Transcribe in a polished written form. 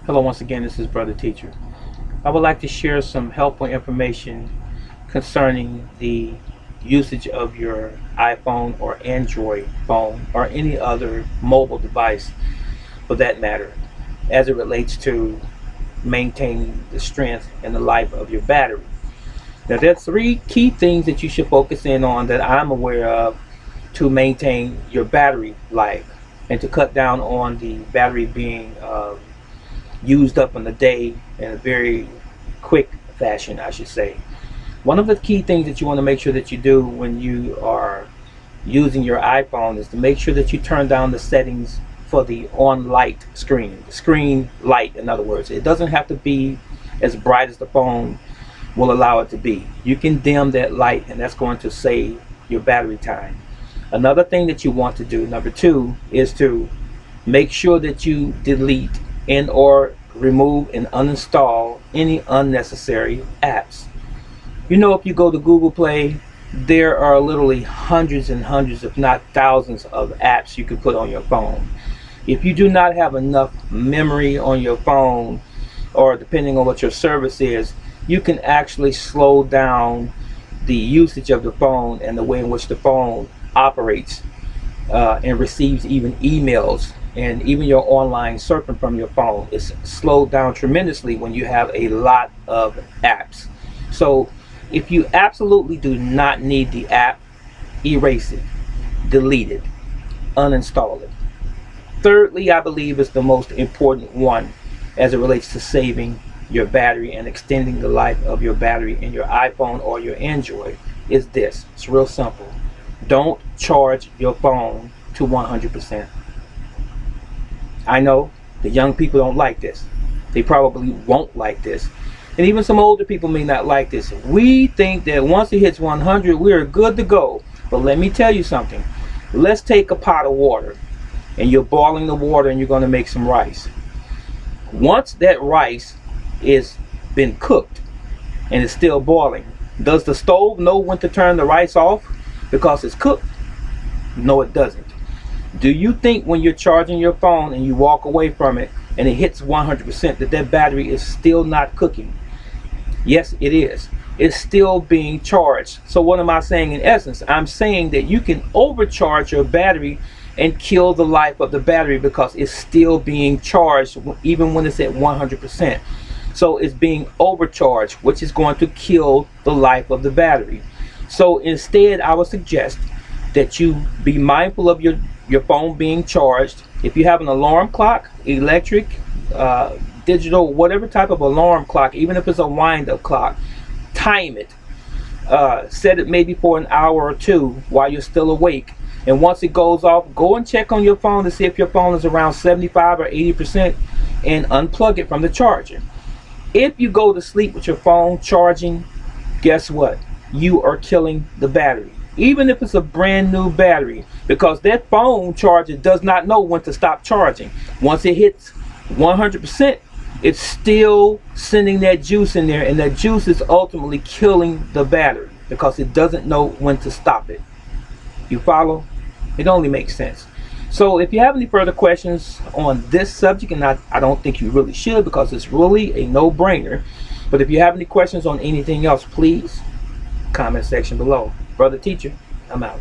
Hello, once again, this is Brother Teacher. I would like to share some helpful information concerning the usage of your iPhone or Android phone or any other mobile device for that matter as it relates to maintaining the strength and the life of your battery. Now, there are three key things that you should focus in on that I'm aware of to maintain your battery life and to cut down on the battery being used up in the day in a very quick fashion, I should say. One of the key things that you want to make sure that you do when you are using your iPhone is to make sure that you turn down the settings for the on light screen light. In other words, it doesn't have to be as bright as the phone will allow it to be. You can dim that light, and that's going to save your battery time. Another thing that you want to do, number two, is to make sure that you delete and or remove and uninstall any unnecessary apps. You know, if you go to Google Play, there are literally hundreds and hundreds, if not thousands, of apps you can put on your phone. If you do not have enough memory on your phone, or depending on what your service is, you can actually slow down the usage of the phone and the way in which the phone operates and receives even emails, and even your online surfing from your phone is slowed down tremendously when you have a lot of apps. So if you absolutely do not need the app, erase it, delete it, uninstall it. Thirdly, I believe is the most important one as it relates to saving your battery and extending the life of your battery in your iPhone or your Android, is this. It's real simple. Don't charge your phone to 100%. I know the young people don't like this. They probably won't like this. And even some older people may not like this. We think that once it hits 100, we're good to go. But let me tell you something. Let's take a pot of water, and you're boiling the water and you're going to make some rice. Once that rice is been cooked and it's still boiling, does the stove know when to turn the rice off because it's cooked? No, it doesn't. Do you think when you're charging your phone and you walk away from it and it hits 100% that battery is still not cooking? Yes, it is. It's still being charged. So what am I saying in essence? I'm saying that you can overcharge your battery and kill the life of the battery because it's still being charged even when it's at 100%. So it's being overcharged, which is going to kill the life of the battery. So instead, I would suggest that you be mindful of your phone being charged. If you have an alarm clock, electric, digital, whatever type of alarm clock, even if it's a wind-up clock, time it. Set it maybe for an hour or two while you're still awake. And once it goes off, go and check on your phone to see if your phone is around 75 or 80% and unplug it from the charger. If you go to sleep with your phone charging, guess what? You are killing the battery. Even if it's a brand new battery, because that phone charger does not know when to stop charging. Once it hits 100%, it's still sending that juice in there, and that juice is ultimately killing the battery because it doesn't know when to stop it. You follow? It only makes sense. So if you have any further questions on this subject, and I don't think you really should because it's really a no-brainer, but if you have any questions on anything else, please comment section below. Brother Teacher, I'm out.